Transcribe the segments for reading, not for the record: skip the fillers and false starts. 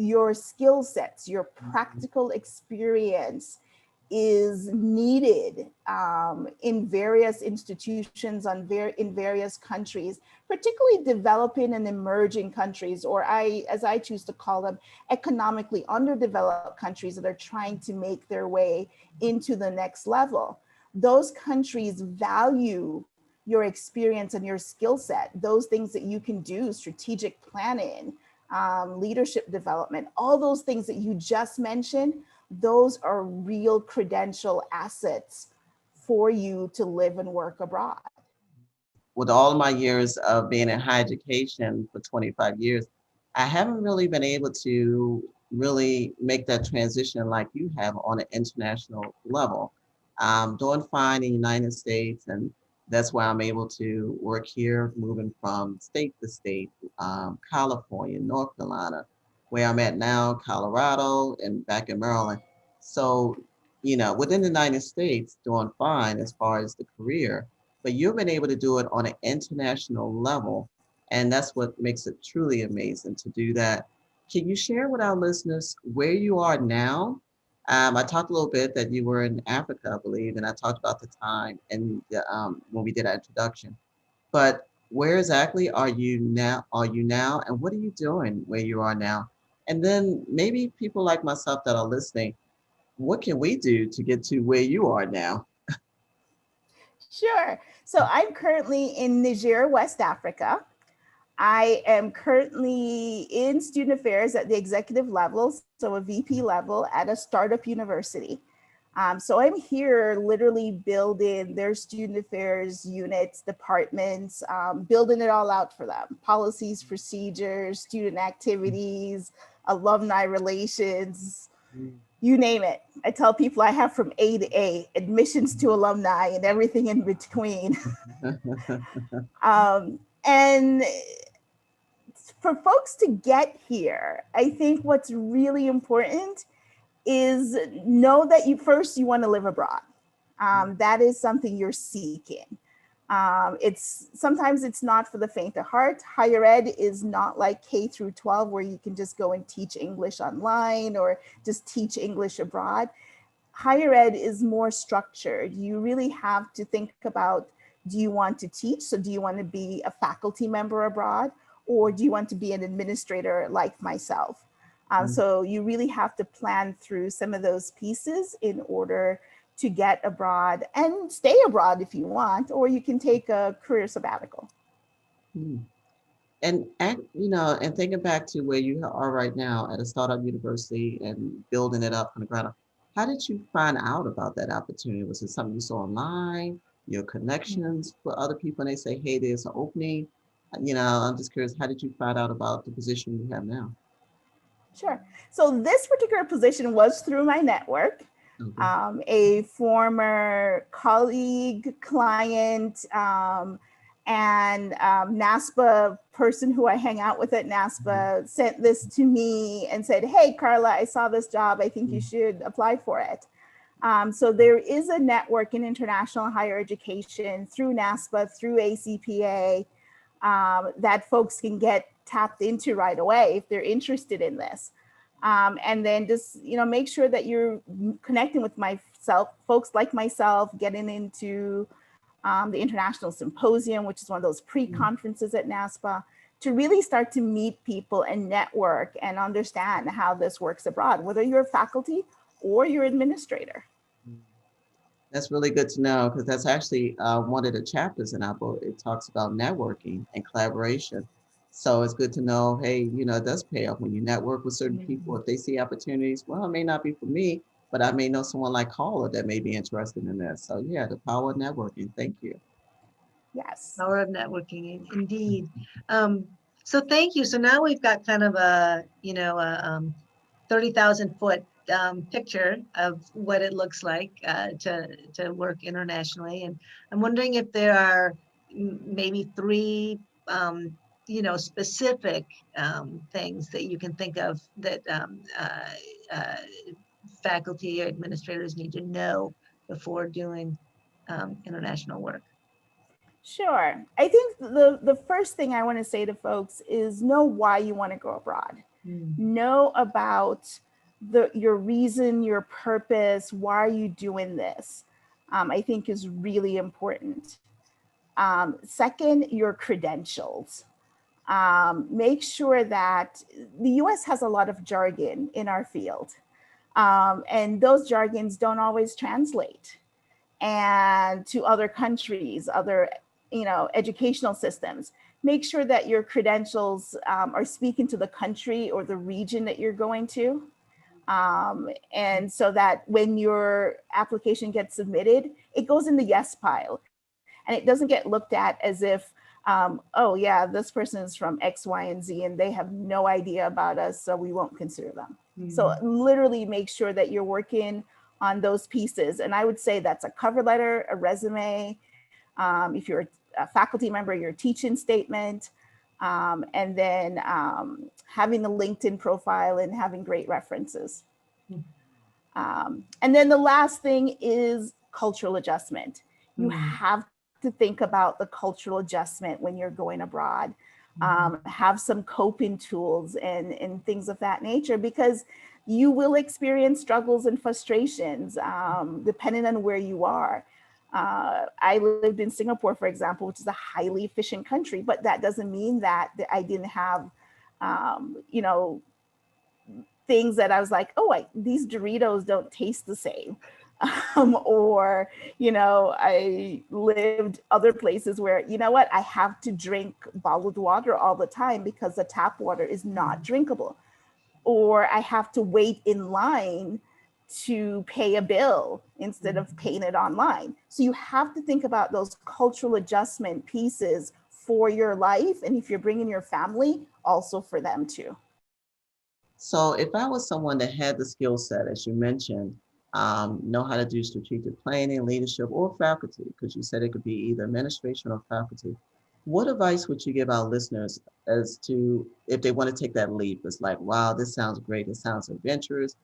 your skill sets, your practical experience is needed in various institutions in various countries, particularly developing and emerging countries, or as I choose to call them, economically underdeveloped countries that are trying to make their way into the next level. Those countries value your experience and your skill set, those things that you can do, strategic planning, leadership development, all those things that you just mentioned, those are real credential assets for you to live and work abroad. With all of my years of being in higher education for 25 years, I haven't really been able to really make that transition like you have on an international level. I'm doing fine in the United States, and that's why I'm able to work here, moving from state to state, California, North Carolina, where I'm at now, Colorado, and back in Maryland. So, within the United States, doing fine as far as the career, but you've been able to do it on an international level. And that's what makes it truly amazing to do that. Can you share with our listeners where you are now? I talked a little bit that you were in Africa, I believe, and I talked about the time and when we did our introduction. But where exactly are you now? And what are you doing where you are now? And then maybe people like myself that are listening, what can we do to get to where you are now? Sure. So I'm currently in Niger, West Africa. I am currently in student affairs at the executive level, so a VP level at a startup university. So I'm here literally building their student affairs units, departments, building it all out for them: policies, procedures, student activities, alumni relations, you name it. I tell people I have from A to A, admissions to alumni and everything in between. And for folks to get here, I think what's really important is know that you want to live abroad. That is something you're seeking. It's sometimes it's not for the faint of heart. Higher ed is not like K through 12 where you can just go and teach English online or just teach English abroad. Higher ed is more structured. You really have to think about, do you want to teach? So do you want to be a faculty member abroad, or do you want to be an administrator like myself? So you really have to plan through some of those pieces in order to get abroad and stay abroad if you want, or you can take a career sabbatical. Hmm. And thinking back to where you are right now at a startup university and building it up from the ground up, how did you find out about that opportunity? Was it something you saw online, your connections with other people, and they say, hey, there's an opening? I'm just curious, how did you find out about the position you have now? Sure. So this particular position was through my network. Okay. A former colleague, client, and NASPA person who I hang out with at NASPA sent this to me and said, hey, Carla, I saw this job. I think you should apply for it. So there is a network in international higher education through NASPA, through ACPA, that folks can get tapped into right away if they're interested in this. And then just, make sure that you're connecting with folks like myself, getting into the International Symposium, which is one of those pre-conferences at NASPA, to really start to meet people and network and understand how this works abroad, whether you're a faculty or you're an administrator. That's really good to know because that's actually one of the chapters in our book. It talks about networking and collaboration. So it's good to know, hey, it does pay off when you network with certain people. If they see opportunities, well, it may not be for me, but I may know someone like Carla that may be interested in this. So yeah, the power of networking. Thank you. Yes. Power of networking, indeed. Um, so thank you. So now we've got kind of a, 30,000 foot picture of what it looks like to work internationally. And I'm wondering if there are maybe three, specific things that you can think of that uh, faculty or administrators need to know before doing international work. Sure. I think the first thing I want to say to folks is know why you want to go abroad. Know about your reason, your purpose, why are you doing this? I think is really important. Second, your credentials. Make sure that the US has a lot of jargon in our field. And those jargons don't always translate and to other countries, other educational systems. Make sure that your credentials are speaking to the country or the region that you're going to. And so that when your application gets submitted, it goes in the yes pile. And it doesn't get looked at as if, oh yeah, this person is from X, Y, and Z, and they have no idea about us, so we won't consider them. So literally make sure that you're working on those pieces. And I would say that's a cover letter, a resume, if you're a faculty member, your teaching statement, and then having a LinkedIn profile and having great references. And then the last thing is cultural adjustment. You have to think about the cultural adjustment when you're going abroad. Have some coping tools and things of that nature, because you will experience struggles and frustrations depending on where you are. I lived in Singapore, for example, which is a highly efficient country, but that doesn't mean that I didn't have, things that I was like, oh, these Doritos don't taste the same. Or, I lived other places where, I have to drink bottled water all the time because the tap water is not drinkable. Or I have to wait in line to pay a bill instead of paying it online. So you have to think about those cultural adjustment pieces for your life. And if you're bringing your family, also for them too. So if I was someone that had the skill set, as you mentioned, know how to do strategic planning, leadership, or faculty, because you said it could be either administration or faculty, what advice would you give our listeners as to if they want to take that leap? It's like, wow, this sounds great. It sounds adventurous,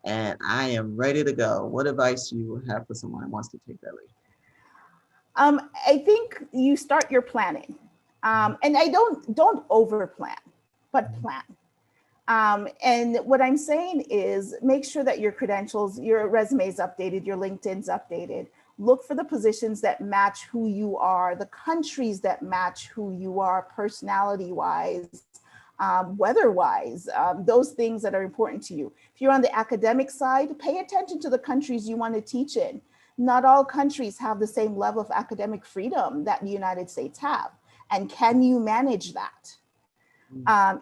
and I am ready to go. What advice do you have for someone who wants to take that leap? I think you start your planning, and I don't over plan, but plan. And what I'm saying is make sure that your credentials, your resume is updated, your LinkedIn's updated. Look for the positions that match who you are, the countries that match who you are personality-wise, weather-wise, those things that are important to you. If you're on the academic side, pay attention to the countries you want to teach in. Not all countries have the same level of academic freedom that the United States have. And can you manage that?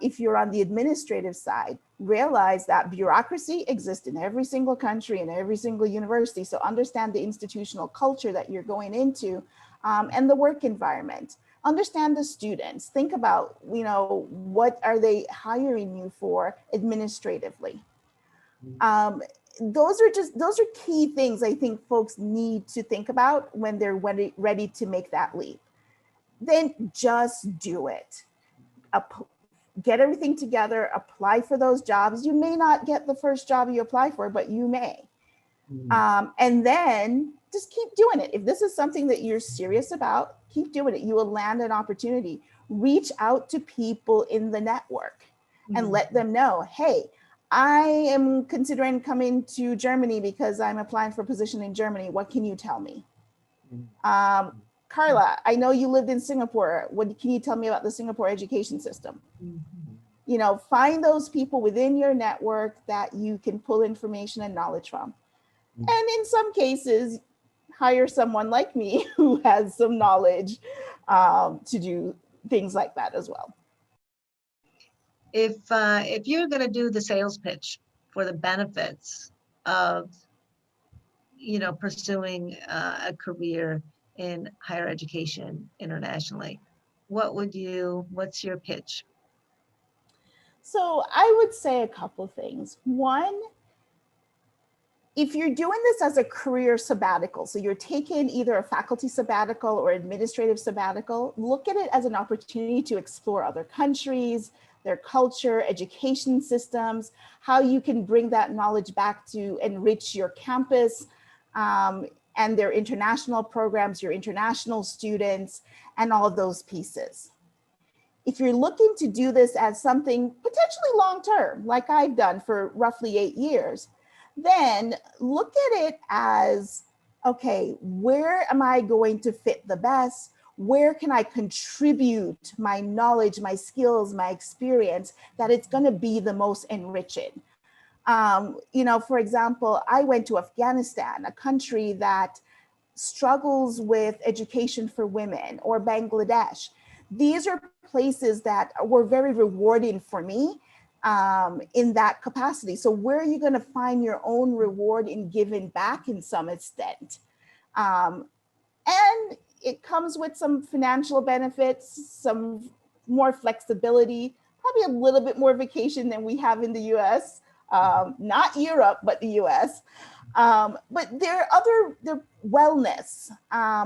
If you're on the administrative side, realize that bureaucracy exists in every single country and every single university. So understand the institutional culture that you're going into and the work environment. Understand the students. Think about, what are they hiring you for administratively? Those are key things I think folks need to think about when they're ready to make that leap. Then just do it. Get everything together, apply for those jobs. You may not get the first job you apply for, but you may. And then just keep doing it. If this is something that you're serious about, keep doing it. You will land an opportunity. Reach out to people in the network and let them know, hey, I am considering coming to Germany because I'm applying for a position in Germany. What can you tell me? Carla, I know you lived in Singapore. What can you tell me about the Singapore education system? Find those people within your network that you can pull information and knowledge from. And in some cases, hire someone like me who has some knowledge to do things like that as well. If you're going to do the sales pitch for the benefits of, pursuing a career in higher education internationally, what's your pitch? So I would say a couple things. One, if you're doing this as a career sabbatical, so you're taking either a faculty sabbatical or administrative sabbatical, look at it as an opportunity to explore other countries, their culture, education systems, how you can bring that knowledge back to enrich your campus and their international programs, your international students, and all of those pieces. if you're looking to do this as something potentially long-term, like I've done for roughly 8 years, then look at it as, okay, where am I going to fit the best? Where can I contribute my knowledge, my skills, my experience, that it's going to be the most enriching? For example, I went to Afghanistan, a country that struggles with education for women, or Bangladesh. These are places that were very rewarding for me in that capacity. So where are you going to find your own reward in giving back in some extent? And it comes with some financial benefits, some more flexibility, probably a little bit more vacation than we have in the US, not Europe, but the US. But there are other wellness,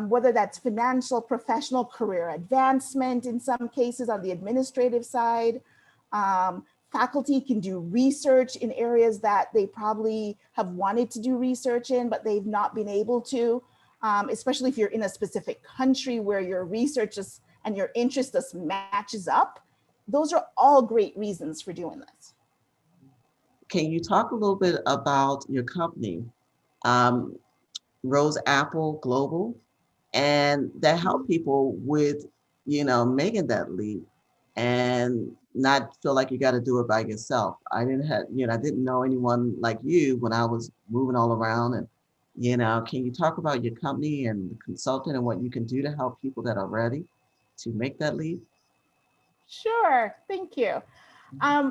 whether that's financial, professional, career advancement in some cases on the administrative side. Faculty can do research in areas that they probably have wanted to do research in, but they've not been able to, especially if you're in a specific country where your research and your interest just matches up. Those are all great reasons for doing this. Can you talk a little bit about your company, Rose Apple Global, and that help people with, making that leap and not feel like you got to do it by yourself. I didn't know anyone like you when I was moving all around. And, can you talk about your company and the consultant and what you can do to help people that are ready to make that leap? Sure, thank you.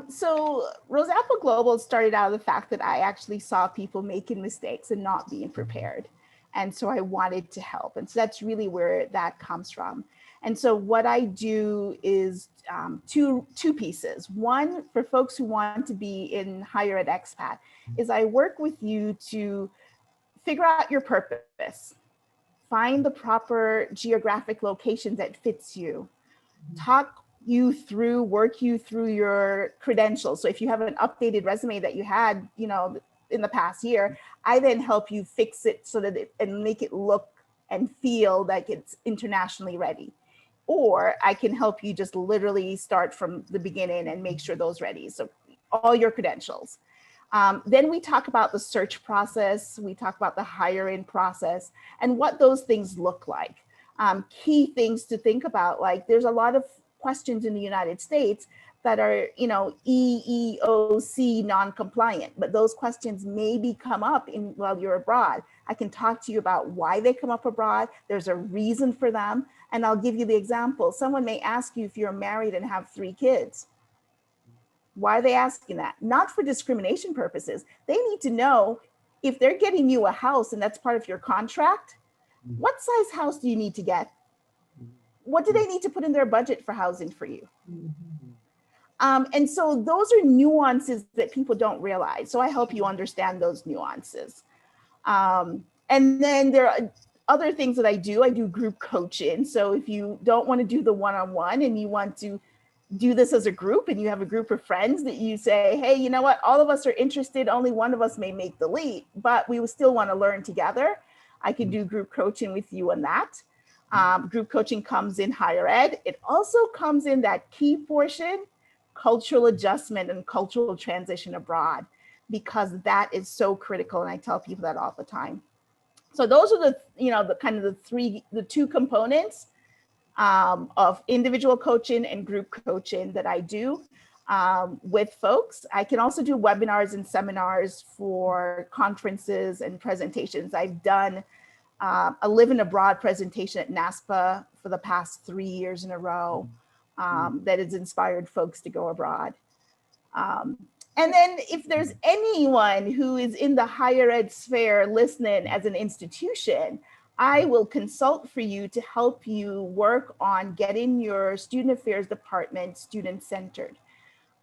So Rose Apple Global started out of the fact that I actually saw people making mistakes and not being prepared. And so I wanted to help. And so that's really where that comes from. And so what I do is two pieces. One, for folks who want to be in higher ed expat, is I work with you to figure out your purpose, find the proper geographic location that fits you, work you through your credentials. So if you have an updated resume that you had, in the past year, I then help you fix it so that and make it look and feel like it's internationally ready. Or I can help you just literally start from the beginning and make sure those ready. So all your credentials. Then we talk about the search process. We talk about the hiring process and what those things look like. Key things to think about, like there's a lot of questions in the United States that are, EEOC non-compliant, but those questions maybe come up while you're abroad. I can talk to you about why they come up abroad. There's a reason for them. And I'll give you the example. Someone may ask you if you're married and have 3 kids. Why are they asking that? Not for discrimination purposes. They need to know if they're getting you a house and that's part of your contract, what size house do you need to get? What do they need to put in their budget for housing for you? And so those are nuances that people don't realize. So I help you understand those nuances. And then there are other things that I do. I do group coaching. So if you don't want to do the one-on-one and you want to do this as a group and you have a group of friends that you say, hey, you know what, all of us are interested, only one of us may make the leap, but we will still want to learn together. I can do group coaching with you on that. Group coaching comes in higher ed. It also comes in that key portion, cultural adjustment and cultural transition abroad, because that is so critical. And I tell people that all the time. So those are the two components of individual coaching and group coaching that I do with folks. I can also do webinars and seminars for conferences and presentations. I've done a live and abroad presentation at NASPA for the past 3 years in a row that has inspired folks to go abroad. And then if there's anyone who is in the higher ed sphere listening as an institution, I will consult for you to help you work on getting your student affairs department student-centered.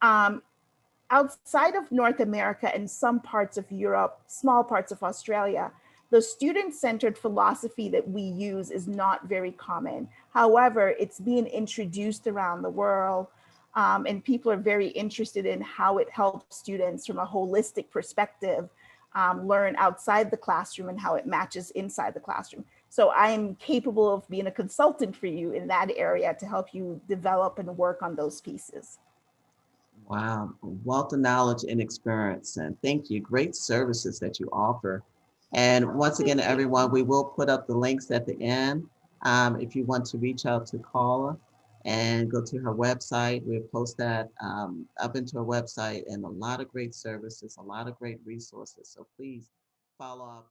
Outside of North America and some parts of Europe, small parts of Australia, the student-centered philosophy that we use is not very common. However, it's being introduced around the world, and people are very interested in how it helps students from a holistic perspective learn outside the classroom and how it matches inside the classroom. So I'm capable of being a consultant for you in that area to help you develop and work on those pieces. Wow, wealth of knowledge and experience. And thank you. Great services that you offer. And once again, everyone, we will put up the links at the end. If you want to reach out to Carla and go to her website, we'll post that up into her website, and a lot of great services, a lot of great resources. So please follow up.